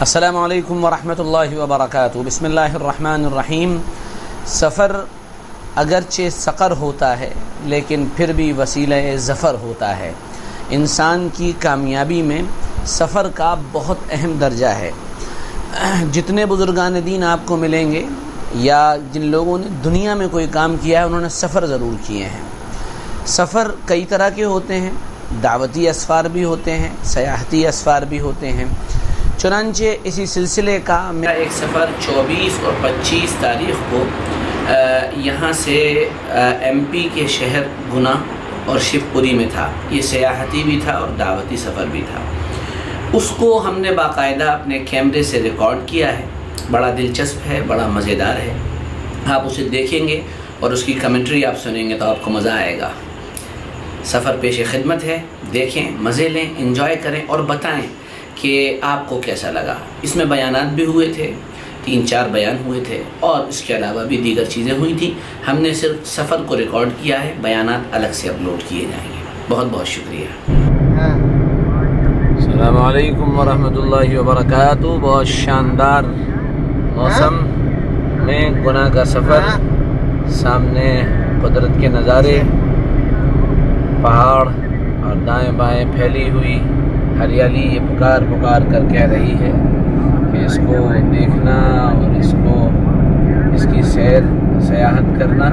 السلام علیکم ورحمۃ اللہ وبرکاتہ۔ بسم اللہ الرحمن الرحیم۔ سفر اگرچہ سقر ہوتا ہے لیکن پھر بھی وسیلہ ظفر ہوتا ہے۔ انسان کی کامیابی میں سفر کا بہت اہم درجہ ہے۔ جتنے بزرگان دین آپ کو ملیں گے یا جن لوگوں نے دنیا میں کوئی کام کیا ہے انہوں نے سفر ضرور کیے ہیں۔ سفر کئی طرح کے ہوتے ہیں، دعوتی اسفار بھی ہوتے ہیں، سیاحتی اسفار بھی ہوتے ہیں۔ چنانچہ اسی سلسلے کا میرا ایک سفر 24 اور 25 تاریخ کو یہاں سے ایم پی کے شہر گنا اور شیو پوری میں تھا۔ یہ سیاحتی بھی تھا اور دعوتی سفر بھی تھا۔ اس کو ہم نے باقاعدہ اپنے کیمرے سے ریکارڈ کیا ہے۔ بڑا دلچسپ ہے، بڑا مزیدار ہے۔ آپ اسے دیکھیں گے اور اس کی کمنٹری آپ سنیں گے تو آپ کو مزہ آئے گا۔ سفر پیش خدمت ہے، دیکھیں، مزے لیں، انجوائے کریں اور بتائیں کہ آپ کو کیسا لگا۔ اس میں بیانات بھی ہوئے تھے، 3-4 بیان ہوئے تھے اور اس کے علاوہ بھی دیگر چیزیں ہوئی تھیں۔ ہم نے صرف سفر کو ریکارڈ کیا ہے، بیانات الگ سے اپلوڈ کیے جائیں گے۔ بہت بہت شکریہ۔ السلام علیکم ورحمۃ اللہ وبرکاتہ۔ بہت شاندار موسم میں گناہ کا سفر، سامنے قدرت کے نظارے، پہاڑ اور دائیں بائیں پھیلی ہوئی ہریالی یہ پکار پکار کر کہہ رہی ہے کہ اس کو دیکھنا اور اس کی سیاحت کرنا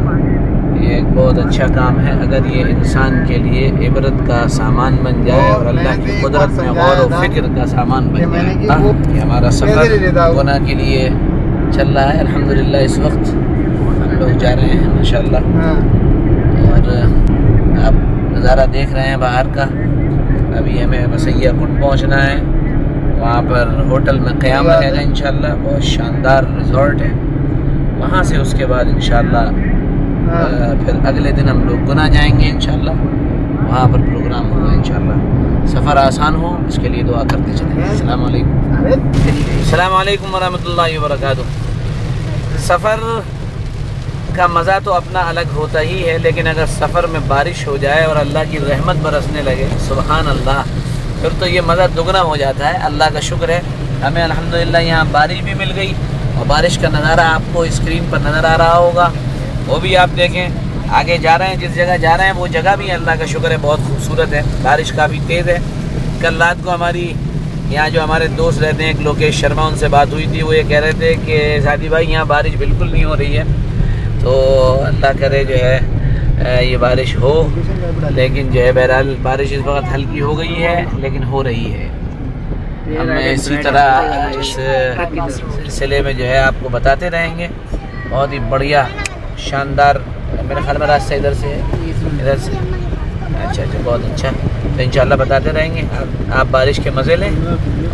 یہ ایک بہت اچھا کام ہے۔ اگر یہ انسان کے لیے عبرت کا سامان بن جائے اور اللہ کی قدرت میں غور و فکر کا سامان بن جائے۔ یہ ہمارا سفر گناہ کے لیے چل رہا ہے۔ الحمدللہ اس وقت ہم لوگ جا رہے ہیں ماشاءاللہ، اور آپ نظارہ دیکھ رہے ہیں باہر کا۔ ابھی ہمیں مسیہ کنڈ پہنچنا ہے، وہاں پر ہوٹل میں قیام رہے گا انشاءاللہ۔ بہت شاندار ریزورٹ ہے وہاں سے۔ اس کے بعد انشاءاللہ پھر اگلے دن ہم لوگ گنا جائیں گے انشاءاللہ، وہاں پر پروگرام ہوگا انشاءاللہ۔ سفر آسان ہو اس کے لیے دعا کرتے چلیں۔ السلام علیکم۔ السلام علیکم ورحمۃ اللہ وبرکاتہ۔ سفر کا مزہ تو اپنا الگ ہوتا ہی ہے، لیکن اگر سفر میں بارش ہو جائے اور اللہ کی رحمت برسنے لگے، سبحان اللہ، پھر تو یہ مزہ دگنا ہو جاتا ہے۔ اللہ کا شکر ہے ہمیں الحمدللہ یہاں بارش بھی مل گئی، اور بارش کا نظارہ آپ کو اسکرین پر نظر آ رہا ہوگا، وہ بھی آپ دیکھیں۔ آگے جا رہے ہیں، جس جگہ جا رہے ہیں وہ جگہ بھی اللہ کا شکر ہے بہت خوبصورت ہے، بارش کافی تیز ہے۔ کل رات کو ہماری یہاں جو ہمارے دوست رہتے ہیں ایک لوکیش شرما، ان سے بات ہوئی تھی، وہ یہ کہہ رہے تھے کہ سعدی بھائی یہاں بارش بالکل نہیں ہو رہی ہے، تو اللہ کرے جو ہے یہ بارش ہو، لیکن جو ہے بہرحال بارش اس وقت ہلکی ہو گئی ہے لیکن ہو رہی ہے۔ ہم اسی طرح اس سلسلے میں جو ہے آپ کو بتاتے رہیں گے۔ بہت ہی بڑھیا شاندار، میرے خیال میں راستہ ادھر سے ہے، ادھر سے، اچھا بہت اچھا۔ تو انشاءاللہ بتاتے رہیں گے، آپ بارش کے مزے لیں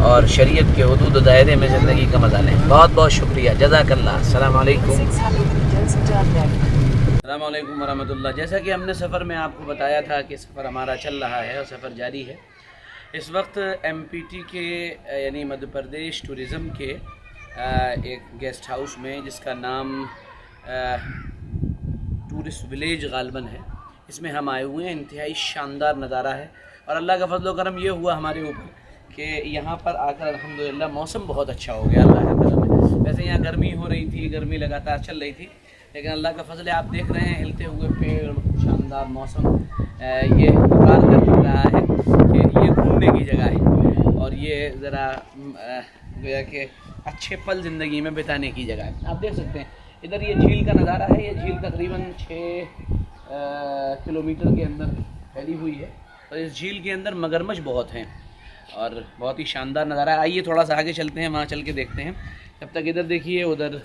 اور شریعت کے حدود و دائرے میں زندگی کا مزہ لیں۔ بہت بہت شکریہ، جزاک اللہ۔ السلام علیکم۔ السلام علیکم ورحمۃ اللہ۔ جیسا کہ ہم نے سفر میں آپ کو بتایا تھا کہ سفر ہمارا چل رہا ہے اور سفر جاری ہے۔ اس وقت ایم پی ٹی کے یعنی مدھیہ پردیش ٹورزم کے ایک گیسٹ ہاؤس میں، جس کا نام ٹورسٹ ولیج غالباً ہے، اس میں ہم آئے ہوئے ہیں۔ انتہائی شاندار نظارہ ہے اور اللہ کا فضل و کرم یہ ہوا ہمارے اوپر کہ یہاں پر آ کر الحمدللہ موسم بہت اچھا ہو گیا اللہ کے کرم میں۔ ویسے یہاں گرمی ہو رہی تھی، گرمی لگاتار چل رہی تھی، لیکن اللہ کا فضل ہے، آپ دیکھ رہے ہیں ہلتے ہوئے پیڑ، شاندار موسم، یہ پکار کر رہا ہے کہ یہ گھومنے کی جگہ ہے اور یہ ذرا گویا کہ اچھے پل زندگی میں بتانے کی جگہ ہے۔ آپ دیکھ سکتے ہیں ادھر یہ جھیل کا نظارہ ہے۔ یہ جھیل تقریباً 6 کلومیٹر کے اندر پھیلی ہوئی ہے اور اس جھیل کے اندر مگرمچھ بہت ہیں اور بہت ہی شاندار نظارہ ہے۔ آئیے تھوڑا سا آگے چلتے ہیں، وہاں چل کے دیکھتے ہیں۔ جب تک ادھر دیکھیے، ادھر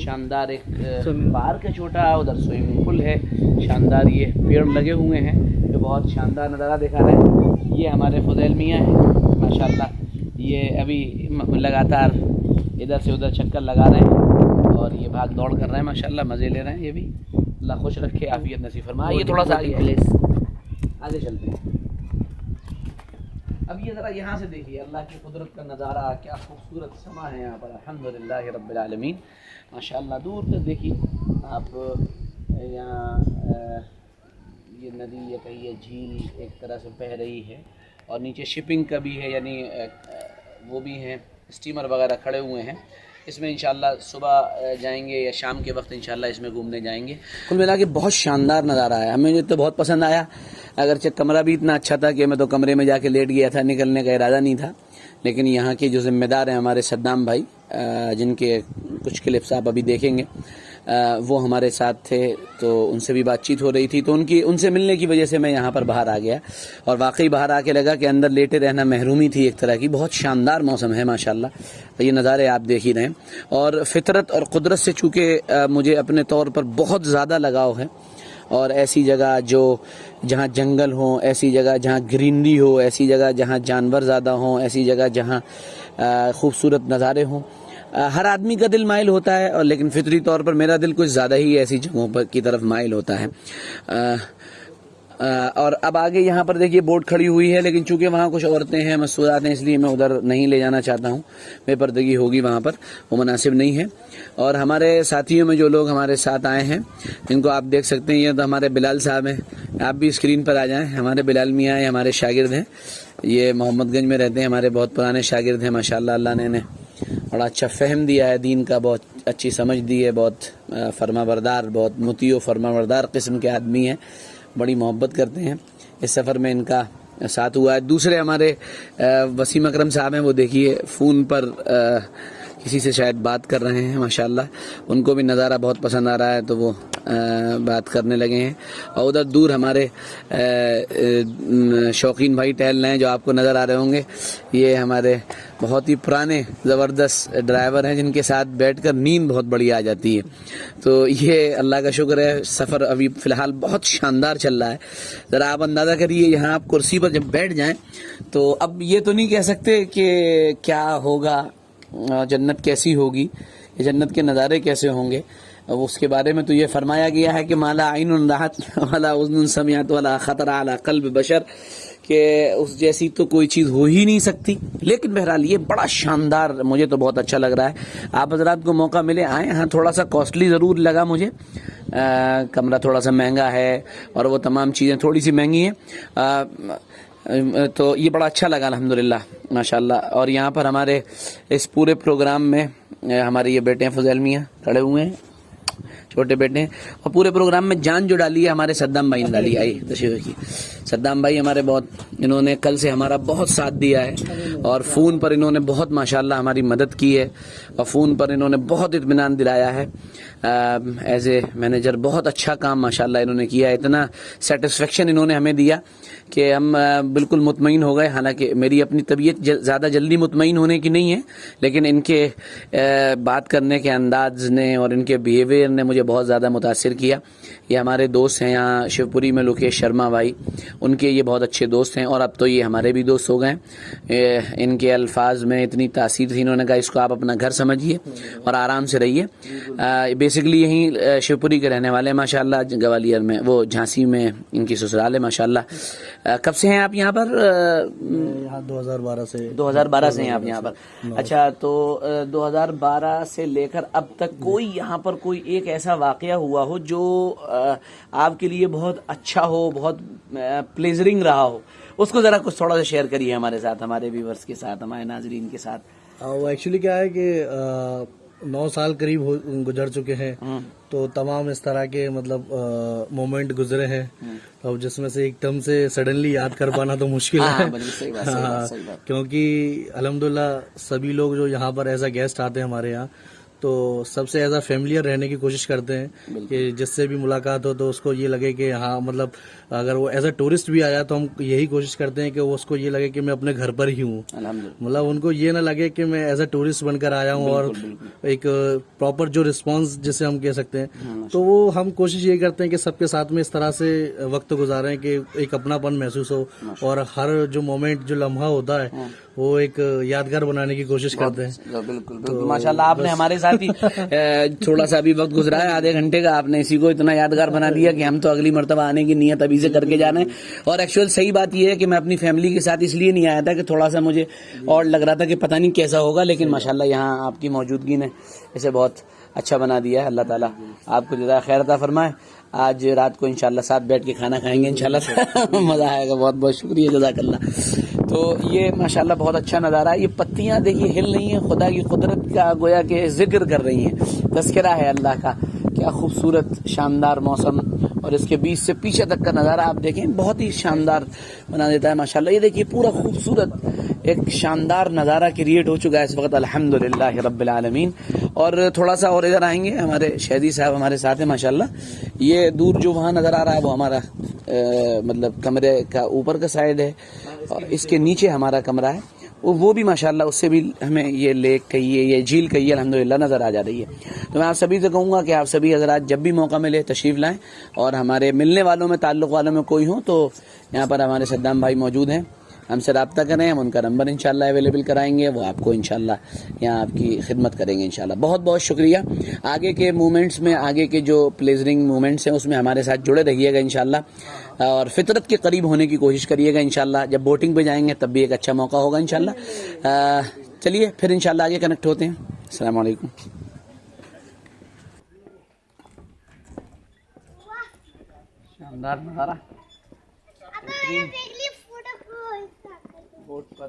شاندار ایک پارک ہے چھوٹا، ادھر سوئمنگ پول ہے شاندار، یہ پیڑ لگے ہوئے ہیں جو بہت شاندار نظارہ دکھا رہے ہیں۔ یہ ہمارے فضیل میاں ہیں ماشاءاللہ، یہ ابھی لگاتار ادھر سے ادھر چکر لگا رہے ہیں اور یہ بھاگ دوڑ کر رہے ہیں ماشاءاللہ، مزے لے رہے ہیں۔ یہ بھی اللہ خوش رکھے، عافیت نصیب فرمائے۔ یہ تھوڑا سا آگے چلتے ہیں۔ اب یہ ذرا یہاں سے دیکھیے اللہ کی قدرت کا نظارہ، کیا خوبصورت سما ہے یہاں پر، الحمدللہ رب العالمین ماشاءاللہ۔ دور تک دیکھیے آپ، یہاں یہ ندی یا کہیں یہ جھیل ایک طرح سے بہہ رہی ہے اور نیچے شپنگ کا بھی ہے، یعنی وہ بھی ہیں, اسٹیمر وغیرہ کھڑے ہوئے ہیں. اس میں انشاءاللہ صبح جائیں گے یا شام کے وقت انشاءاللہ اس میں گھومنے جائیں گے. کل ملا کے بہت شاندار نظارہ ہے, ہمیں تو بہت پسند آیا. اگرچہ کمرہ بھی اتنا اچھا تھا کہ میں تو کمرے میں جا کے لیٹ گیا تھا, نکلنے کا ارادہ نہیں تھا. لیکن یہاں کے جو ذمہ دار ہیں ہمارے صدام بھائی, جن کے کچھ کلپس آپ ابھی دیکھیں گے, وہ ہمارے ساتھ تھے, تو ان سے بھی بات چیت ہو رہی تھی. تو ان سے ملنے کی وجہ سے میں یہاں پر باہر آ گیا, اور واقعی باہر آ کے لگا کہ اندر لیٹے رہنا محرومی تھی ایک طرح کی. بہت شاندار موسم ہے ماشاءاللہ, یہ نظارے آپ دیکھ ہی رہے ہیں. اور فطرت اور قدرت سے چونکہ مجھے اپنے طور پر بہت زیادہ لگاؤ ہے, اور ایسی جگہ جہاں جنگل ہوں, ایسی جگہ جہاں گرینری ہو, ایسی جگہ جہاں جانور زیادہ ہوں, ایسی جگہ جہاں خوبصورت نظارے ہوں, ہر آدمی کا دل مائل ہوتا ہے. اور لیکن فطری طور پر میرا دل کچھ زیادہ ہی ایسی جگہوں پر کی طرف مائل ہوتا ہے. اور اب آگے یہاں پر دیکھیے بوٹ کھڑی ہوئی ہے, لیکن چونکہ وہاں کچھ عورتیں ہیں, مستورات ہیں, اس لیے میں ادھر نہیں لے جانا چاہتا ہوں. بے پردگی ہوگی وہاں پر, وہ مناسب نہیں ہے. اور ہمارے ساتھیوں میں جو لوگ ہمارے ساتھ آئے ہیں, جن کو آپ دیکھ سکتے ہیں, یہ تو ہمارے بلال صاحب ہیں. آپ بھی اسکرین پر آ جائیں. ہمارے بلال میاں ہیں, ہمارے شاگرد ہیں. یہ محمد گنج میں رہتے ہیں, ہمارے بہت پرانے شاگرد ہیں ماشاءاللہ. اللہ نے انہیں بڑا اچھا فہم دیا ہے دین کا, بہت اچھی سمجھ دی ہے, بہت فرما بردار, بہت مطیع و فرما بردار قسم کے آدمی ہیں, بڑی محبت کرتے ہیں. اس سفر میں ان کا ساتھ ہوا ہے. دوسرے ہمارے وسیم اکرم صاحب ہیں, وہ دیکھیے فون پر کسی سے شاید بات کر رہے ہیں ماشاءاللہ. ان کو بھی نظارہ بہت پسند آ رہا ہے, تو وہ بات کرنے لگے ہیں. اور ادھر دور ہمارے شوقین بھائی ٹہل رہے ہیں, جو آپ کو نظر آ رہے ہوں گے. یہ ہمارے بہت ہی پرانے زبردست ڈرائیور ہیں, جن کے ساتھ بیٹھ کر نیند بہت بڑی آ جاتی ہے. تو یہ اللہ کا شکر ہے, سفر ابھی فی الحال بہت شاندار چل رہا ہے. ذرا آپ اندازہ کریے, یہاں آپ کرسی پر جب بیٹھ جائیں تو اب یہ تو نہیں کہہ سکتے کہ کیا ہوگا, جنت کیسی ہوگی, یہ جنت کے نظارے کیسے ہوں گے. اس کے بارے میں تو یہ فرمایا گیا ہے کہ مالا عین رأت ولا اذن سمعت ولا خطر علی قلب بشر, کہ اس جیسی تو کوئی چیز ہو ہی نہیں سکتی. لیکن بہرحال یہ بڑا شاندار, مجھے تو بہت اچھا لگ رہا ہے. آپ حضرات کو موقع ملے آئیں. ہاں تھوڑا سا کاسٹلی ضرور لگا مجھے, کمرہ تھوڑا سا مہنگا ہے, اور وہ تمام چیزیں تھوڑی سی مہنگی ہیں, تو یہ بڑا اچھا لگا الحمدللہ ماشاءاللہ. اور یہاں پر ہمارے اس پورے پروگرام میں ہمارے یہ بیٹے ہیں فضیل میاں کھڑے ہوئے ہیں, چھوٹے بیٹے ہیں. اور پورے پروگرام میں جان جو ڈالی ہے ہمارے صدام بھائی نے ڈالی. آئی تشریف کی. صدام بھائی ہمارے بہت, انہوں نے کل سے ہمارا بہت ساتھ دیا ہے, اور فون پر انہوں نے بہت ماشاءاللہ ہماری مدد کی ہے, اور فون پر انہوں نے بہت اطمینان دلایا ہے. ایز اے مینیجر بہت اچھا کام ماشاءاللہ انہوں نے کیا ہے. اتنا سیٹسفیکشن انہوں نے ہمیں دیا کہ ہم بالکل مطمئن ہو گئے. حالانکہ میری اپنی طبیعت زیادہ جلدی مطمئن ہونے کی نہیں ہے, لیکن ان کے بات کرنے کے انداز نے اور ان کے بیہیویئر نے مجھے بہت زیادہ متاثر کیا. یہ ہمارے دوست ہیں یہاں شیو پوری میں, لوکیش شرما بھائی, ان کے یہ بہت اچھے دوست ہیں, اور اب تو یہ ہمارے بھی دوست ہو گئے. ان کے الفاظ میں اتنی تاثیر تھی, انہوں نے کہا اس کو آپ اپنا گھر سمجھیے اور آرام سے رہیے. بیسکلی یہیں شیو پوری کے رہنے والے ہیں ماشاءاللہ, گوالیئر میں, وہ جھانسی میں ان کی سسرال ہے ماشاءاللہ. کب سے ہیں آپ یہاں پر؟ یہاں 2012 سے. 2012 سے ہیں آپ یہاں پر. اچھا, تو 2012 سے لے کر اب تک کوئی یہاں پر کوئی ایک ایسا واقعہ ہوا ہو جو آپ کے لیے بہت اچھا ہو, بہت پلیزرنگ رہا ہو, اس کو ذرا کچھ تھوڑا سا شیئر کریے ہمارے ساتھ, ہمارے ویورز کے ساتھ, ہمارے ناظرین کے ساتھ. وہ ایکچولی کیا ہے کہ 9 سال قریب گزر چکے ہیں, تو تمام اس طرح کے مطلب مومنٹ گزرے ہیں, اب جس میں سے ایک دم سے سڈنلی یاد کر پانا تو مشکل ہے. کیونکہ الحمدللہ سبھی لوگ جو یہاں پر ایز اے گیسٹ آتے ہیں ہمارے یہاں, تو سب سے ایز اے فیملیئر رہنے کی کوشش کرتے ہیں کہ جس سے بھی ملاقات ہو تو اس کو یہ لگے کہ ہاں مطلب اگر وہ ایز اے ٹورسٹ بھی آیا تو ہم یہی کوشش کرتے ہیں کہ اس کو یہ لگے کہ میں اپنے گھر پر ہی ہوں. مطلب ان کو یہ نہ لگے کہ میں ایز اے ٹورسٹ بن کر آیا ہوں, اور ایک پراپر جو رسپانس جسے ہم کہہ سکتے ہیں, تو وہ ہم کوشش یہ کرتے ہیں کہ سب کے ساتھ میں اس طرح سے وقت گزاریں کہ ایک اپنا پن محسوس ہو, اور ہر جو مومنٹ جو لمحہ ہوتا ہے وہ ایک یادگار بنانے کی کوشش کرتے ہیں. بالکل ماشاءاللہ, آپ نے ہمارے ساتھ ہی تھوڑا سا ابھی وقت گزرا ہے آدھے گھنٹے کا, آپ نے اسی کو اتنا یادگار بنا دیا کہ ہم تو اگلی مرتبہ آنے کی نیت ابھی سے کر کے جانا ہے. اور ایکچوئل صحیح بات یہ ہے کہ میں اپنی فیملی کے ساتھ اس لیے نہیں آیا تھا کہ تھوڑا سا مجھے اور لگ رہا تھا کہ پتہ نہیں کیسا ہوگا, لیکن ماشاءاللہ یہاں آپ کی موجودگی نے اسے بہت اچھا بنا دیا ہے. اللہ تعالیٰ آپ کو جزائے خیر عطا فرمائے. آج رات کو انشاءاللہ ساتھ بیٹھ کے کھانا کھائیں گے انشاءاللہ, مزہ آئے گا. بہت بہت شکریہ, جزاک اللہ. تو یہ ماشاءاللہ بہت اچھا نظارہ ہے. یہ پتیاں دیکھیے ہل رہی ہیں, خدا کی قدرت کا گویا کہ ذکر کر رہی ہیں, تذکرہ ہے اللہ کا. کیا خوبصورت شاندار موسم, اور اس کے بیچ سے پیچھے تک کا نظارہ آپ دیکھیں بہت ہی شاندار بنا دیتا ہے ماشاءاللہ. یہ دیکھیے پورا خوبصورت ایک شاندار نظارہ کریٹ ہو چکا ہے اس وقت الحمدللہ رب العالمین. اور تھوڑا سا اور ادھر آئیں گے, ہمارے شہدی صاحب ہمارے ساتھ ہیں ماشاءاللہ. یہ دور جو وہاں نظر آ رہا ہے وہ ہمارا مطلب کمرے کا اوپر کا سائڈ ہے, اور اس کے نیچے ہمارا کمرہ ہے. وہ بھی ماشاءاللہ اس سے بھی ہمیں یہ لیک کہیے, یہ جھیل کہیے, الحمدللہ نظر آ جا رہی ہے. تو میں آپ سبھی سے کہوں گا کہ آپ سبھی حضرات جب بھی موقع ملے تشریف لائیں, اور ہمارے ملنے والوں میں تعلق والوں میں کوئی ہوں تو یہاں پر ہمارے صدام بھائی موجود ہیں, ہم سے رابطہ کریں, ہم ان کا نمبر انشاءاللہ اویلیبل کرائیں گے, وہ آپ کو انشاءاللہ یہاں آپ کی خدمت کریں گے انشاءاللہ. بہت بہت شکریہ. آگے کے مومنٹس میں, آگے کے جو پلیزرنگ مومنٹس ہیں اس میں ہمارے ساتھ جڑے رہیے گا انشاءاللہ, اور فطرت کے قریب ہونے کی کوشش کریے گا انشاءاللہ. جب بوٹنگ پہ جائیں گے تب بھی ایک اچھا موقع ہوگا انشاءاللہ. چلیے پھر انشاءاللہ آگے کنیکٹ ہوتے ہیں. السلام علیکم. شاندار نظارہ بوٹ پر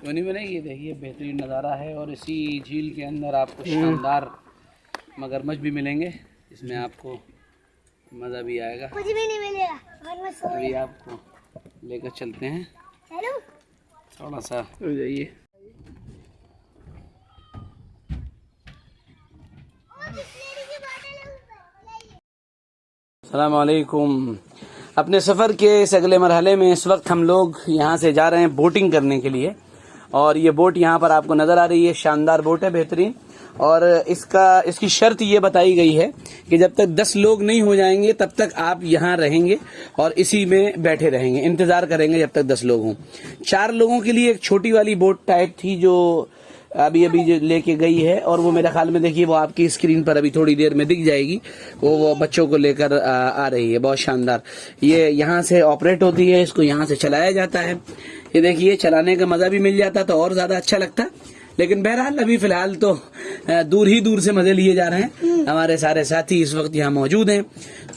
نہیں بنے. یہ دیکھیے بہترین نظارہ ہے, اور اسی جھیل کے اندر آپ کو شاندار مگرمچھ بھی ملیں گے, اس میں آپ کو مزہ بھی آئے گا. کچھ بھی نہیں ملے گا. ابھی آپ کو لے کر چلتے ہیں, تھوڑا سا ہو جائیے. السلام علیکم. اپنے سفر کے اس اگلے مرحلے میں اس وقت ہم لوگ یہاں سے جا رہے ہیں بوٹنگ کرنے کے لیے, اور یہ بوٹ یہاں پر آپ کو نظر آ رہی ہے, شاندار بوٹ ہے, بہترین. اور اس کی شرط یہ بتائی گئی ہے کہ جب تک 10 لوگ نہیں ہو جائیں گے تب تک آپ یہاں رہیں گے اور اسی میں بیٹھے رہیں گے, انتظار کریں گے جب تک 10 لوگ ہوں. 4 لوگوں کے لیے ایک چھوٹی والی بوٹ ٹائپ تھی جو ابھی جو لے کے گئی ہے, اور وہ میرے خیال میں دیکھیے وہ آپ کی اسکرین پر ابھی تھوڑی دیر میں دکھ جائے گی. وہ بچوں کو لے کر آ رہی ہے, بہت شاندار. یہ یہاں سے آپریٹ ہوتی ہے, اس کو یہاں سے چلایا جاتا ہے. یہ دیکھیے چلانے کا مزہ بھی مل جاتا تو اور زیادہ اچھا لگتا, لیکن بہرحال ابھی فی الحال تو دور سے مزے لیے جا رہے ہیں. ہمارے سارے ساتھی اس وقت یہاں موجود ہیں,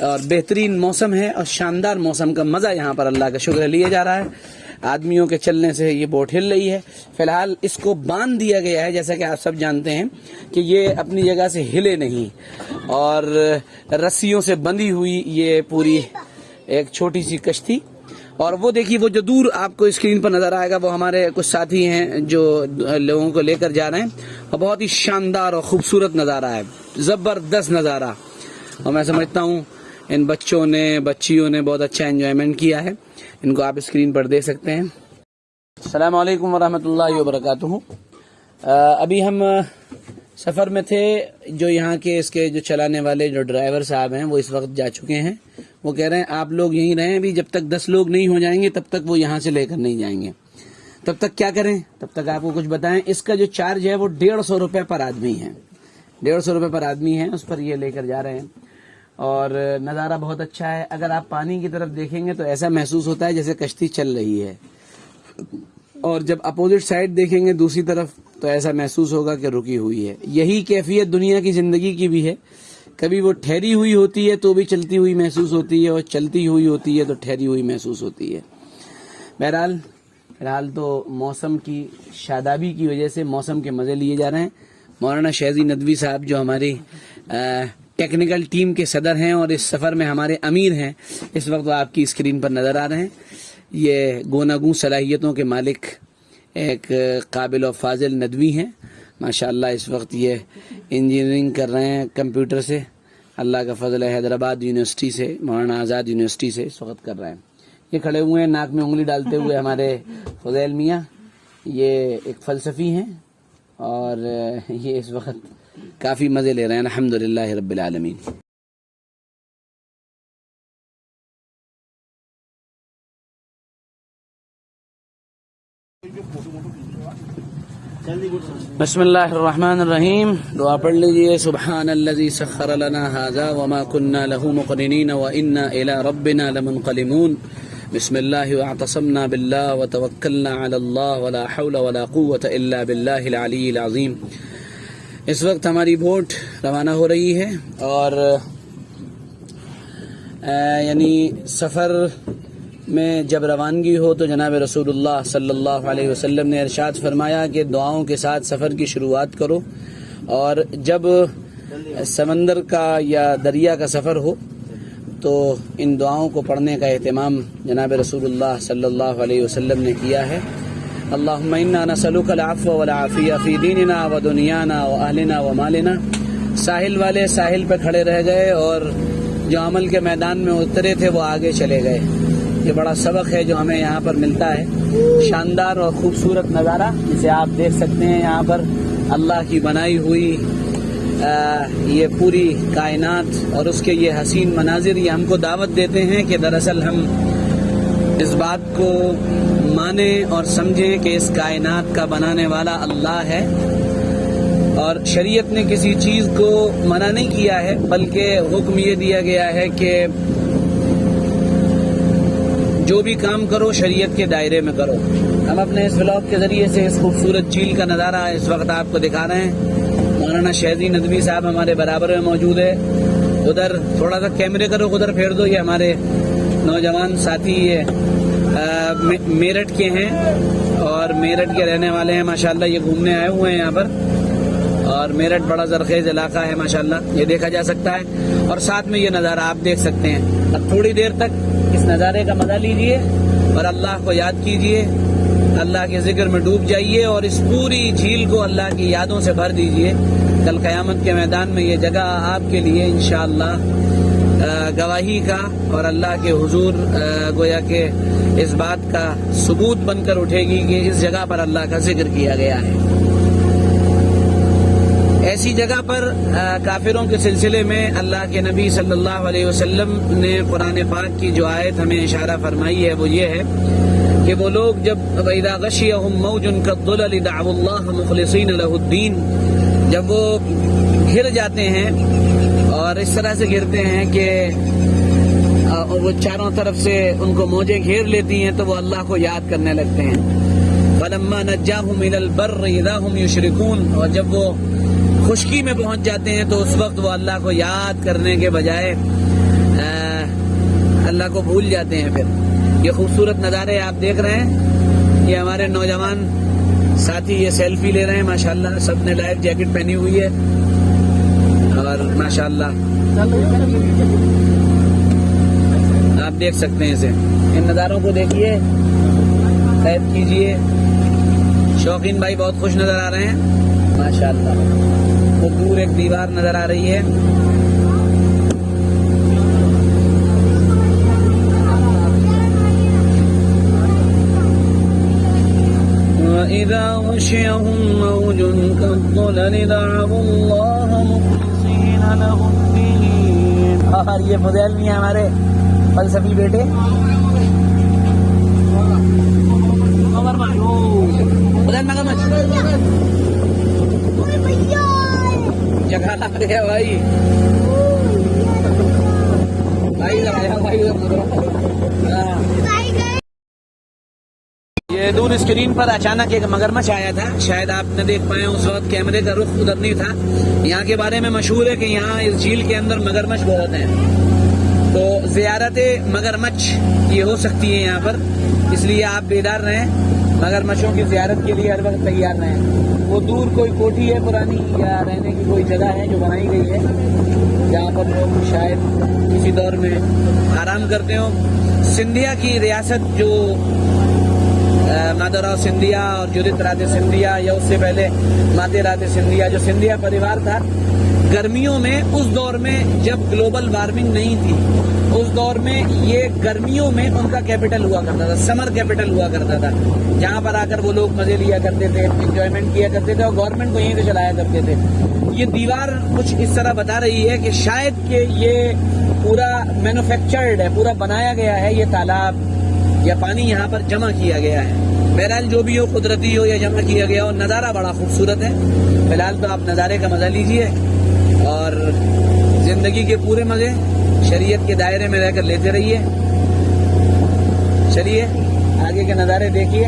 اور بہترین موسم ہے, اور شاندار موسم کا مزہ یہاں پر اللہ کا شکر لیا جا رہا ہے. آدمیوں کے چلنے سے یہ بوٹ ہل رہی ہے. فی الحال اس کو باندھ دیا گیا ہے, جیسا کہ آپ سب جانتے ہیں کہ یہ اپنی جگہ سے ہلے نہیں, اور رسیوں سے بندھی ہوئی یہ پوری ایک چھوٹی سی کشتی. اور وہ دیکھیے وہ جو دور آپ کو اسکرین پر نظر آئے گا وہ ہمارے کچھ ساتھی ہیں جو لوگوں کو لے کر جا رہے ہیں, اور بہت ہی شاندار اور خوبصورت نظارہ ہے, زبردست نظارہ. اور میں سمجھتا ہوں ان بچیوں نے بہت اچھا انجوائمنٹ کیا ہے. ان کو آپ اسکرین پر دیکھ سکتے ہیں. السلام علیکم ورحمۃ اللہ وبرکاتہ. ابھی ہم سفر میں تھے, جو یہاں کے اس کے جو چلانے والے جو ڈرائیور صاحب ہیں وہ اس وقت جا چکے ہیں. وہ کہہ رہے ہیں آپ لوگ یہیں رہیں, بھی جب تک 10 لوگ نہیں ہو جائیں گے تب تک وہ یہاں سے لے کر نہیں جائیں گے. تب تک کیا کریں, تب تک آپ کو کچھ بتائیں. اس کا جو چارج ہے وہ 150 روپے پر آدمی ہے, 150 روپے پر آدمی ہے, اس پر یہ لے کر جا رہے ہیں. اور نظارہ بہت اچھا ہے. اگر آپ پانی کی طرف دیکھیں گے تو ایسا محسوس ہوتا ہے جیسے کشتی چل رہی ہے, اور جب اپوزٹ سائڈ دیکھیں گے دوسری طرف تو ایسا محسوس ہوگا کہ رکی ہوئی ہے. یہی کیفیت دنیا کی زندگی کی بھی ہے, کبھی وہ ٹھہری ہوئی ہوتی ہے تو بھی چلتی ہوئی محسوس ہوتی ہے, اور چلتی ہوئی ہوتی ہے تو ٹھہری ہوئی محسوس ہوتی ہے. بہرحال فی الحال تو موسم کی شادابی کی وجہ سے موسم کے مزے لیے جا رہے ہیں. مولانا شہزی ندوی صاحب جو ہماری ٹیکنیکل ٹیم کے صدر ہیں اور اس سفر میں ہمارے امیر ہیں, اس وقت وہ آپ کی اسکرین پر نظر آ رہے ہیں. یہ گوناگوں صلاحیتوں کے مالک ایک قابل و فاضل ندوی ہیں ماشاءاللہ. اس وقت یہ انجینئرنگ کر رہے ہیں کمپیوٹر سے, اللہ کا فضل ہے. حیدرآباد یونیورسٹی سے, مولانا آزاد یونیورسٹی سے اس وقت کر رہے ہیں. یہ کھڑے ہوئے ہیں ناک میں انگلی ڈالتے ہوئے ہمارے فضیل میاں, یہ ایک فلسفی ہیں, اور یہ اس وقت کافی مزے لے رہے ہیں الحمدللہ رب العالمین. بسم اللہ الرحمن الرحیم. دعا پڑھ لیجئے. سبحان الذی سخر لنا هذا وما كنا له مقرنین وانا الى ربنا لمنقلبون. بسم اللہ واعتصمنا باللہ وتوکلنا علی اللہ ولا حول ولا قوة الا باللہ العلی العظیم. اس وقت ہماری بوٹ روانہ ہو رہی ہے, اور یعنی سفر میں جب روانگی ہو تو جناب رسول اللہ صلی اللہ علیہ وسلم نے ارشاد فرمایا کہ دعاؤں کے ساتھ سفر کی شروعات کرو، اور جب سمندر کا یا دریا کا سفر ہو تو ان دعاؤں کو پڑھنے کا اہتمام جناب رسول اللہ صلی اللہ علیہ وسلم نے کیا ہے۔ اللہم انا نسألک العفو والعافیہ فی دیننا و دنیانا و اہلنا و مالنا۔ ساحل والے ساحل پہ کھڑے رہ گئے اور جو عمل کے میدان میں اترے تھے وہ آگے چلے گئے۔ یہ بڑا سبق ہے جو ہمیں یہاں پر ملتا ہے۔ شاندار اور خوبصورت نظارہ جسے آپ دیکھ سکتے ہیں یہاں پر، اللہ کی بنائی ہوئی یہ پوری کائنات اور اس کے یہ حسین مناظر، یہ ہم کو دعوت دیتے ہیں کہ دراصل ہم اس بات کو مانیں اور سمجھیں کہ اس کائنات کا بنانے والا اللہ ہے، اور شریعت نے کسی چیز کو منع نہیں کیا ہے بلکہ حکم یہ دیا گیا ہے کہ جو بھی کام کرو شریعت کے دائرے میں کرو۔ ہم اپنے اس ولاگ کے ذریعے سے اس خوبصورت جھیل کا نظارہ اس وقت آپ کو دکھا رہے ہیں۔ مولانا شہزی ندوی صاحب ہمارے برابر میں موجود ہے۔ ادھر تھوڑا سا کیمرے کا رخ ادھر پھیر دو، یہ ہمارے نوجوان ساتھی یہ میرٹھ کے ہیں اور میرٹھ کے رہنے والے ہیں ماشاءاللہ، یہ گھومنے آئے ہوئے ہیں یہاں پر، اور میرٹھ بڑا زرخیز علاقہ ہے ماشاءاللہ، یہ دیکھا جا سکتا ہے، اور ساتھ میں یہ نظارہ آپ دیکھ سکتے ہیں۔ اب تھوڑی دیر تک اس نظارے کا مزہ لیجئے اور اللہ کو یاد کیجئے، اللہ کے ذکر میں ڈوب جائیے اور اس پوری جھیل کو اللہ کی یادوں سے بھر دیجئے۔ کل قیامت کے میدان میں یہ جگہ آپ کے لیے انشاءاللہ گواہی کا اور اللہ کے حضور گویا کہ اس بات کا ثبوت بن کر اٹھے گی کہ اس جگہ پر اللہ کا ذکر کیا گیا ہے۔ ایسی جگہ پر کافروں کے سلسلے میں اللہ کے نبی صلی اللہ علیہ وسلم نے قرآن پاک کی جو آیت ہمیں اشارہ فرمائی ہے وہ یہ ہے کہ وہ لوگ جب وَإِذَا غَشِيَهُمْ مَوْجٌ كَالظُّلَلِ دَعَوُا اللَّهَ مُخْلِصِينَ لَهُ الدِّينَ، جب وہ گھر جاتے ہیں اور اس طرح سے گرتے ہیں کہ وہ چاروں طرف سے ان کو موجیں گھیر لیتی ہیں تو وہ اللہ کو یاد کرنے لگتے ہیں۔ فَلَمَّا نَجَّاهُمْ إِلَى الْبَرِّ إِذَا هُمْ يُشْرِكُونَ، اور جب وہ خشکی میں پہنچ جاتے ہیں تو اس وقت وہ اللہ کو یاد کرنے کے بجائے اللہ کو بھول جاتے ہیں۔ پھر یہ خوبصورت نظارے آپ دیکھ رہے ہیں، یہ ہمارے نوجوان ساتھی یہ سیلفی لے رہے ہیں ماشاءاللہ، سب نے لائف جیکٹ پہنی ہوئی ہے اور ماشاءاللہ آپ دیکھ سکتے ہیں اسے، ان نظاروں کو دیکھیے، قید کیجئے۔ شوقین بھائی بہت خوش نظر آ رہے ہیں ماشاءاللہ۔ وہ دور ایک دیوار نظر آ رہی ہے، وَإِذَا غَشِيَهُمْ مَوْجٌ كَالظُّلَلِ دَعَوُا اللَّهَ مُخْلِصِينَ لَهُ الدِّينَ۔ اور یہ فضیل بھی ہیں ہمارے فلسفی بیٹے، جگہ آ گیا بھائی، یہ دور اسکرین پر اچانک ایک مگرمچھ آیا تھا، شاید آپ نہ دیکھ پائے اس وقت، کیمرے کا رخ ادھر نہیں تھا۔ یہاں کے بارے میں مشہور ہے کہ یہاں اس جھیل کے اندر مگرمچھ بہت ہیں، تو زیارت مگرمچھ یہ ہو سکتی ہے یہاں پر، اس لیے آپ بیدار رہیں، مگرمچھوں کی زیارت کے لیے ہر وقت تیار رہیں۔ وہ دور کوئی کوٹھی ہے پرانی یا رہنے کی کوئی جگہ ہے جو بنائی گئی ہے جہاں پر لوگ شاید کسی دور میں آرام کرتے ہوں۔ سندھیا کی ریاست جو مادوراؤ سندھیا اور جدت رات سندھیا یا اس سے پہلے ماتے رات سندھیا، جو سندھیا پریوار تھا، گرمیوں میں اس دور میں جب گلوبل وارمنگ نہیں تھی، اس دور میں یہ گرمیوں میں ان کا کیپٹل ہوا کرتا تھا، سمر کیپٹل ہوا کرتا تھا، جہاں پر آ کر وہ لوگ مزے لیا کرتے تھے، انجوائمنٹ کیا کرتے تھے اور گورنمنٹ کو یہیں سے چلایا کرتے تھے۔ یہ دیوار کچھ اس طرح بتا رہی ہے کہ شاید کہ یہ پورا مینوفیکچرڈ ہے، پورا بنایا گیا ہے، یہ تالاب یا پانی یہاں پر جمع کیا گیا ہے۔ بہرحال جو بھی ہو، قدرتی ہو یا جمع کیا گیا ہو، نظارہ بڑا خوبصورت ہے۔ فی الحال تو آپ نظارے کا مزہ لیجئے اور زندگی کے پورے مزے شریعت کے دائرے میں رہ کر لیتے رہیے۔ چلیے آگے کے نظارے دیکھیے۔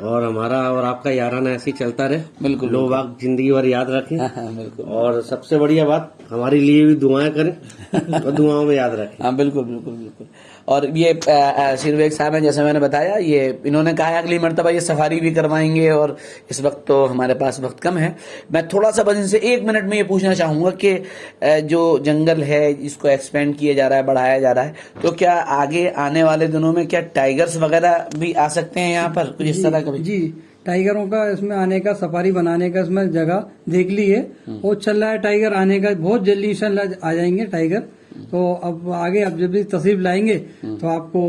اور ہمارا اور آپ کا یارانہ ایسے ہی چلتا رہے. بالکل لوگ آپ زندگی بھر یاد رکھیں. بالکل اور سب سے بڑھیا بات ہمارے لیے بھی دعائیں کریں اور دعاؤں میں یاد رکھیں. ہاں بالکل بالکل بالکل. اور یہ شیرویگ صاحب ہیں، جیسے میں نے بتایا، یہ انہوں نے کہا ہے اگلی مرتبہ یہ سفاری بھی کروائیں گے، اور اس وقت تو ہمارے پاس وقت کم ہے. میں تھوڑا سا بس ان سے 1 منٹ میں یہ پوچھنا چاہوں گا کہ جو جنگل ہے اس کو ایکسپینڈ کیا جا رہا ہے، بڑھایا جا رہا ہے، تو کیا آگے آنے والے دنوں میں کیا ٹائیگرز وغیرہ بھی آ سکتے ہیں یہاں پر کچھ اس طرح کا بھی؟ جی، ٹائیگروں کا اس میں آنے کا، سفاری بنانے کا اس میں جگہ دیکھ لی ہے، وہ چل رہا ہے. ٹائیگر آنے کا بہت جلدی انشاءاللہ آ جائیں گے ٹائیگر. تو اب آگے اب جب بھی تشریف لائیں گے تو آپ کو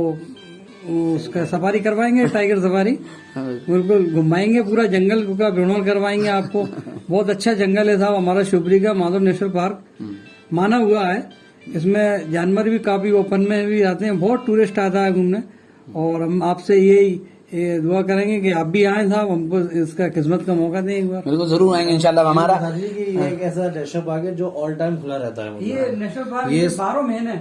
اس کا سفاری کروائیں گے، ٹائیگر سفاری بالکل گھمائیں گے، پورا جنگل کا بھرمن کروائیں گے آپ کو. بہت اچھا جنگل ہے صاحب ہمارا شوپری کا مادھو نیشنل پارک مانا ہوا ہے. اس میں جانور بھی کافی اوپن میں بھی آتے ہیں، بہت ٹورسٹ آتا ہے گھومنے. اور ہم آپ سے یہی دعا کریں گے کہ آپ بھی آئیں صاحب، ہم کو اس کا خدمت کا موقع دیں ایک بار. بالکل ضرور آئیں گے انشاءاللہ. ہمارا یہ ایک ایسا نیشنل پارک ہے جو آل ٹائم کھلا رہتا ہے. یہ نیشنل پارک یہ 12 مہینے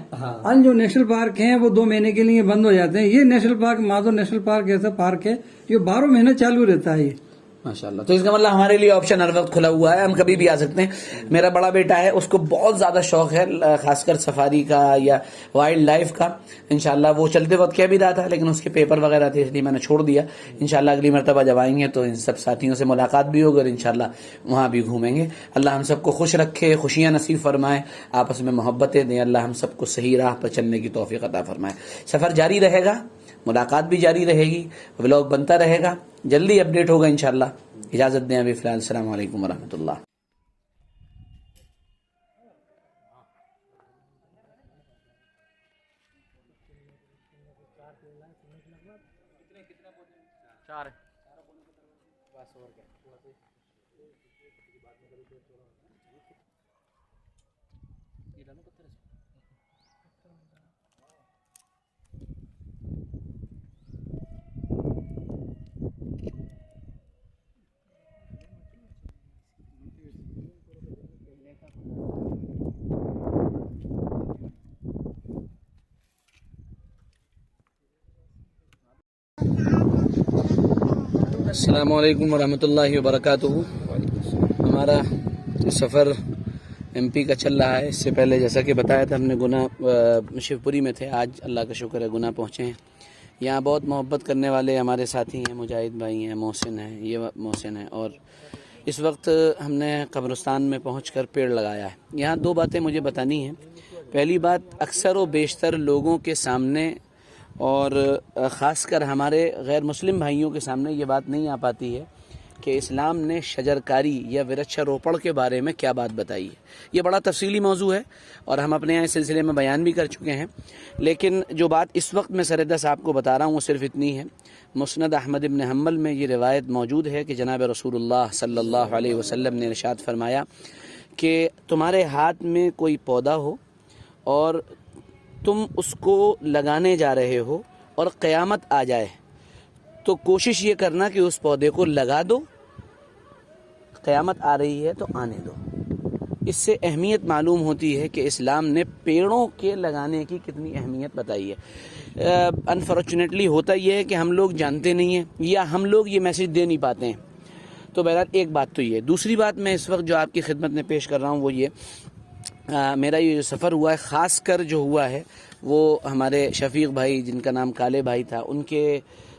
ان جو نیشنل پارک ہیں وہ 2 مہینے کے لیے بند ہو جاتے ہیں. یہ national park Madhav national park ایسا پارک ہے یہ 12 مہینے چالو رہتا ہے. یہ ماشاءاللہ. تو اس کا مطلب ہمارے لیے آپشن ہر وقت کھلا ہوا ہے، ہم کبھی بھی آ سکتے ہیں. میرا بڑا بیٹا ہے، اس کو بہت زیادہ شوق ہے خاص کر سفاری کا یا وائلڈ لائف کا. انشاءاللہ وہ چلتے وقت کہہ بھی رہا تھا، لیکن اس کے پیپر وغیرہ تھے اس لیے میں نے چھوڑ دیا. انشاءاللہ اگلی مرتبہ جب آئیں گے تو ان سب ساتھیوں سے ملاقات بھی ہوگی اور انشاءاللہ وہاں بھی گھومیں گے. اللہ ہم سب کو خوش رکھے، خوشیاں نصیب فرمائے، آپس میں محبتیں دیں. اللہ ہم سب کو صحیح راہ پر چلنے کی توفیق عطا فرمائے. سفر جاری رہے گا، ملاقات بھی جاری رہے گی، ولاگ بنتا رہے گا، جلدی اپڈیٹ ہوگا انشاءاللہ. اجازت دیں ابھی فی الحال. السلام علیکم ورحمۃ اللہ. السلام علیکم ورحمۃ اللہ وبرکاتہ. ہمارا سفر ایم پی کا چل رہا ہے. اس سے پہلے جیسا کہ بتایا تھا ہم نے گنا شیو پوری میں تھے. آج اللہ کا شکر ہے گنا پہنچے ہیں. یہاں بہت محبت کرنے والے ہمارے ساتھی ہیں، مجاہد بھائی ہیں، محسن ہیں، یہ محسن ہیں. اور اس وقت ہم نے قبرستان میں پہنچ کر پیڑ لگایا ہے. یہاں 2 باتیں مجھے بتانی ہیں. پہلی بات، اکثر و بیشتر لوگوں کے سامنے اور خاص کر ہمارے غیر مسلم بھائیوں کے سامنے یہ بات نہیں آ پاتی ہے کہ اسلام نے شجرکاری یا ورچھاروپڑ کے بارے میں کیا بات بتائی ہے. یہ بڑا تفصیلی موضوع ہے اور ہم اپنے یہاں اس سلسلے میں بیان بھی کر چکے ہیں. لیکن جو بات اس وقت میں سردست آپ کو بتا رہا ہوں وہ صرف اتنی ہے. مسند احمد ابن حنبل میں یہ روایت موجود ہے کہ جناب رسول اللہ صلی اللہ علیہ وسلم نے ارشاد فرمایا کہ تمہارے ہاتھ میں کوئی پودا ہو اور تم اس کو لگانے جا رہے ہو اور قیامت آ جائے تو کوشش یہ کرنا کہ اس پودے کو لگا دو. قیامت آ رہی ہے تو آنے دو. اس سے اہمیت معلوم ہوتی ہے کہ اسلام نے پیڑوں کے لگانے کی کتنی اہمیت بتائی ہے. انفارچونیٹلی ہوتا یہ ہے کہ ہم لوگ جانتے نہیں ہیں یا ہم لوگ یہ میسج دے نہیں پاتے ہیں. تو بہرحال ایک بات تو یہ. دوسری بات میں اس وقت جو آپ کی خدمت میں پیش کر رہا ہوں وہ یہ، میرا یہ جو سفر ہوا ہے خاص کر جو ہوا ہے وہ ہمارے شفیق بھائی جن کا نام کالے بھائی تھا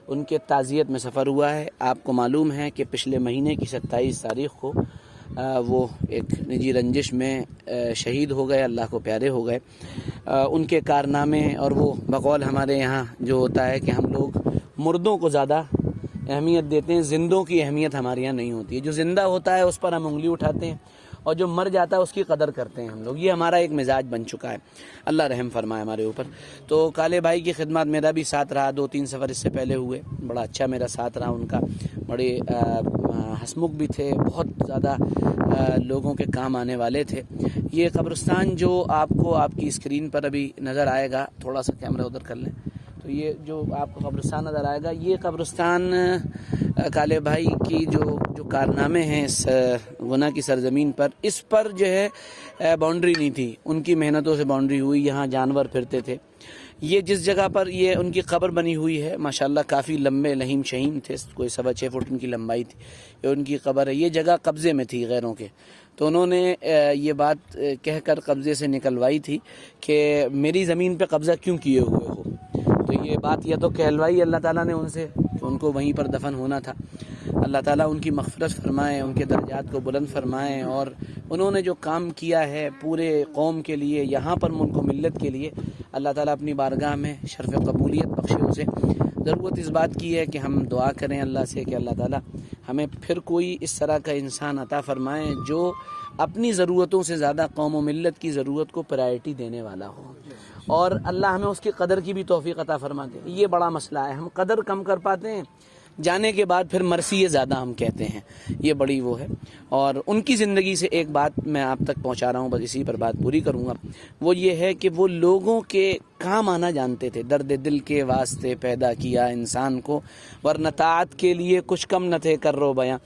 ان کے تعزیت میں سفر ہوا ہے. آپ کو معلوم ہے کہ پچھلے مہینے کی 27 تاریخ کو وہ ایک نجی رنجش میں شہید ہو گئے، اللہ کو پیارے ہو گئے. ان کے کارنامے اور وہ بقول ہمارے یہاں جو ہوتا ہے کہ ہم لوگ مردوں کو زیادہ اہمیت دیتے ہیں، زندوں کی اہمیت ہمارے یہاں نہیں ہوتی ہے. جو زندہ ہوتا ہے اس پر ہم انگلی اٹھاتے ہیں اور جو مر جاتا ہے اس کی قدر کرتے ہیں ہم لوگ. یہ ہمارا ایک مزاج بن چکا ہے. اللہ رحم فرمائے ہمارے اوپر. تو کالے بھائی کی خدمات میرا بھی ساتھ رہا. 2-3 سفر اس سے پہلے ہوئے، بڑا اچھا میرا ساتھ رہا ان کا. بڑے ہسمکھ بھی تھے، بہت زیادہ لوگوں کے کام آنے والے تھے. یہ قبرستان جو آپ کو آپ کی اسکرین پر ابھی نظر آئے گا، تھوڑا سا کیمرہ ادھر کر لیں تو یہ جو آپ کو قبرستان نظر آئے گا، یہ قبرستان کالے بھائی کی جو کارنامے ہیں اس گناہ کی سرزمین پر، اس پر جو ہے باؤنڈری نہیں تھی. ان کی محنتوں سے باؤنڈری ہوئی. یہاں جانور پھرتے تھے. یہ جس جگہ پر یہ ان کی قبر بنی ہوئی ہے ماشاءاللہ کافی لمبے لہیم شہیم تھے, کوئی 6.25 فٹ ان کی لمبائی تھی, یہ ان کی قبر ہے. یہ جگہ قبضے میں تھی غیروں کے, تو انہوں نے یہ بات کہہ کر قبضے سے نکلوائی تھی کہ میری زمین پہ قبضہ کیوں کیے ہوئے ہو. تو یہ بات یا تو کہلوائی اللہ تعالیٰ نے ان سے, تو ان کو وہیں پر دفن ہونا تھا. اللہ تعالیٰ ان کی مغفرت فرمائے, ان کے درجات کو بلند فرمائے, اور انہوں نے جو کام کیا ہے پورے قوم کے لیے, یہاں پر ملک و ملت کے لیے, اللہ تعالیٰ اپنی بارگاہ میں شرف قبولیت بخشے اسے. ضرورت اس بات کی ہے کہ ہم دعا کریں اللہ سے کہ اللہ تعالیٰ ہمیں پھر کوئی اس طرح کا انسان عطا فرمائے جو اپنی ضرورتوں سے زیادہ قوم و ملت کی ضرورت کو پرائرٹی دینے والا ہو, اور اللہ ہمیں اس کی قدر کی بھی توفیق عطا فرما دے. یہ بڑا مسئلہ ہے, ہم قدر کم کر پاتے ہیں, جانے کے بعد پھر مرثیے زیادہ ہم کہتے ہیں, یہ بڑی وہ ہے. اور ان کی زندگی سے ایک بات میں آپ تک پہنچا رہا ہوں, بس اسی پر بات پوری کروں گا. وہ یہ ہے کہ وہ لوگوں کے کام آنا جانتے تھے. درد دل کے واسطے پیدا کیا انسان کو, ورنہ طاعت کے لیے کچھ کم نہ تھے کر رو بیاں.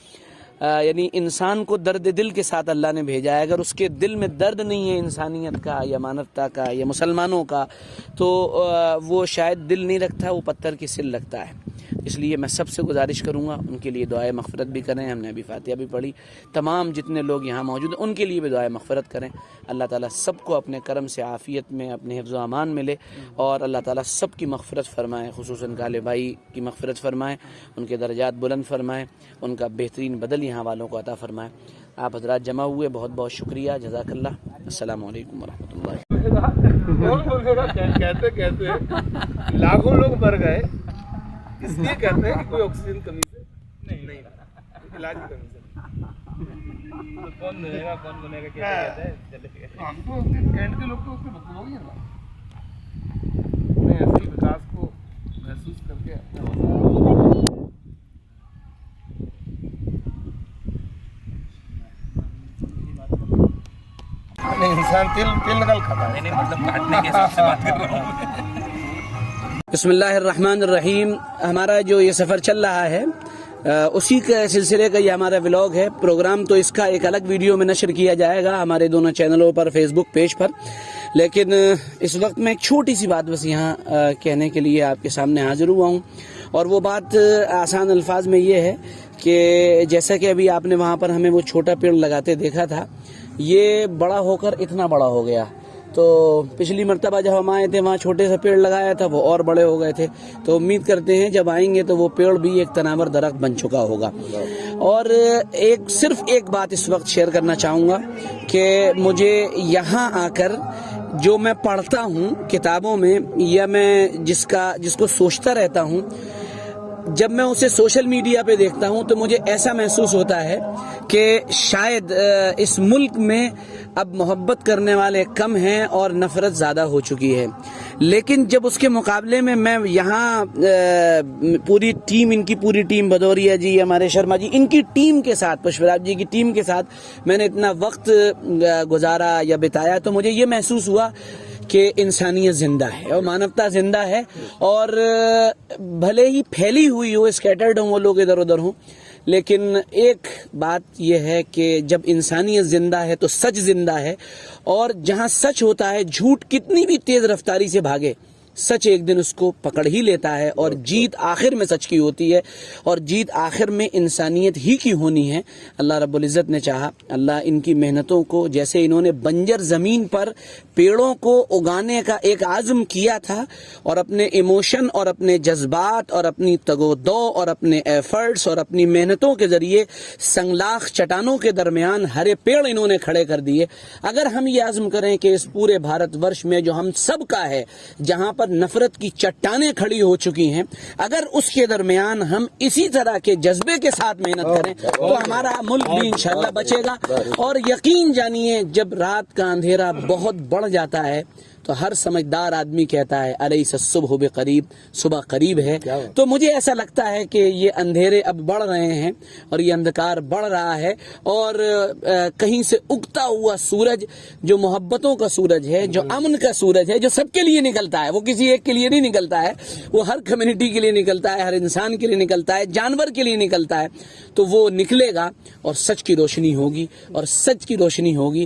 یعنی انسان کو درد دل کے ساتھ اللہ نے بھیجا ہے. اگر اس کے دل میں درد نہیں ہے انسانیت کا یا مانوتا کا یا مسلمانوں کا, تو وہ شاید دل نہیں رکھتا, وہ پتھر کی سل رکھتا ہے. اس لیے میں سب سے گزارش کروں گا ان کے لیے دعائے مغفرت بھی کریں. ہم نے ابھی فاتحہ بھی پڑھی, تمام جتنے لوگ یہاں موجود ہیں ان کے لیے بھی دعائے مغفرت کریں. اللہ تعالیٰ سب کو اپنے کرم سے عافیت میں اپنے حفظ و امان ملے, اور اللہ تعالیٰ سب کی مغفرت فرمائے, خصوصاً کالے بھائی کی مغفرت فرمائے, ان کے درجات بلند فرمائے, ان کا بہترین بدل یہاں والوں کو عطا فرمائے. آپ حضرات جمع ہوئے, بہت بہت شکریہ, جزاک اللہ. السلام علیکم ورحمۃ اللہ. کہتے کہتے لاکھوں لوگ مر گئے, اس لیے کہتے ہیں کہ کوئی آکسیجن کمی سے نہیں, علاج کی کمی سے. کون بنے گا کیا کہتے ہیں, ہم تو اینڈ کے لوگ تو اس کے بکو ہی ہیں نا. میں اصل وکاس کو محسوس کر کے انسان تیل نکل کھاتا ہے, مطلب کاٹنے کے حساب سے بات کر رہا ہوں. بسم اللہ الرحمن الرحیم. ہمارا جو یہ سفر چل رہا ہے اسی کے سلسلے کا یہ ہمارا ولاگ ہے. پروگرام تو اس کا ایک الگ ویڈیو میں نشر کیا جائے گا ہمارے دونوں چینلوں پر, فیس بک پیج پر, لیکن اس وقت میں ایک چھوٹی سی بات بس یہاں کہنے کے لیے آپ کے سامنے حاضر ہوا ہوں. اور وہ بات آسان الفاظ میں یہ ہے کہ جیسا کہ ابھی آپ نے وہاں پر ہمیں وہ چھوٹا پیڑ لگاتے دیکھا تھا, یہ بڑا ہو کر اتنا بڑا ہو گیا. تو پچھلی مرتبہ جب ہم آئے تھے وہاں چھوٹے سے پیڑ لگایا تھا, وہ اور بڑے ہو گئے تھے. تو امید کرتے ہیں جب آئیں گے تو وہ پیڑ بھی ایک تناور درخت بن چکا ہوگا. اور صرف ایک بات اس وقت شیئر کرنا چاہوں گا کہ مجھے یہاں آ کر جو میں پڑھتا ہوں کتابوں میں, یا میں جس کو سوچتا رہتا ہوں, جب میں اسے سوشل میڈیا پہ دیکھتا ہوں تو مجھے ایسا محسوس ہوتا ہے کہ شاید اس ملک میں اب محبت کرنے والے کم ہیں اور نفرت زیادہ ہو چکی ہے. لیکن جب اس کے مقابلے میں یہاں پوری ٹیم, ان کی پوری ٹیم, بھدوریا جی, ہمارے شرما جی, ان کی ٹیم کے ساتھ, پشپراج جی کی ٹیم کے ساتھ میں نے اتنا وقت گزارا یا بتایا, تو مجھے یہ محسوس ہوا کہ انسانیت زندہ ہے اور مانوتا زندہ ہے. اور بھلے ہی پھیلی ہوئی ہو, اسکیٹرڈ ہوں وہ لوگ, ادھر ادھر ہوں, لیکن ایک بات یہ ہے کہ جب انسانیت زندہ ہے تو سچ زندہ ہے. اور جہاں سچ ہوتا ہے, جھوٹ کتنی بھی تیز رفتاری سے بھاگے, سچ ایک دن اس کو پکڑ ہی لیتا ہے, اور جیت آخر میں سچ کی ہوتی ہے, اور جیت آخر میں انسانیت ہی کی ہونی ہے. اللہ رب العزت نے چاہا, اللہ ان کی محنتوں کو, جیسے انہوں نے بنجر زمین پر پیڑوں کو اگانے کا ایک عزم کیا تھا, اور اپنے ایموشن اور اپنے جذبات اور اپنی تگو دو اور اپنے ایفرٹس اور اپنی محنتوں کے ذریعے سنگلاخ چٹانوں کے درمیان ہرے پیڑ انہوں نے کھڑے کر دیے. اگر ہم یہ عزم کریں کہ اس پورے بھارت ورش میں جو ہم سب کا ہے, جہاں پر نفرت کی چٹانیں کھڑی ہو چکی ہیں, اگر اس کے درمیان ہم اسی طرح کے جذبے کے ساتھ محنت کریں تو ہمارا ملک بھی انشاءاللہ بچے گا. اور یقین جانیے, جب رات کا اندھیرا بہت بڑھ جاتا ہے تو ہر سمجھدار آدمی کہتا ہے الیس الصبح بقریب, صبح قریب ہے. تو مجھے ایسا لگتا ہے کہ یہ اندھیرے اب بڑھ رہے ہیں اور یہ اندھکار بڑھ رہا ہے, اور کہیں سے اگتا ہوا سورج جو محبتوں کا سورج ہے, جو امن کا سورج ہے, جو سب کے لیے نکلتا ہے, وہ کسی ایک کے لیے نہیں نکلتا ہے, وہ ہر کمیونٹی کے لیے نکلتا ہے, ہر انسان کے لیے نکلتا ہے, جانور کے لیے نکلتا ہے. تو وہ نکلے گا اور سچ کی روشنی ہوگی, اور سچ کی روشنی ہوگی,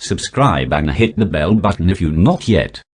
subscribe and hit the bell button if you not yet.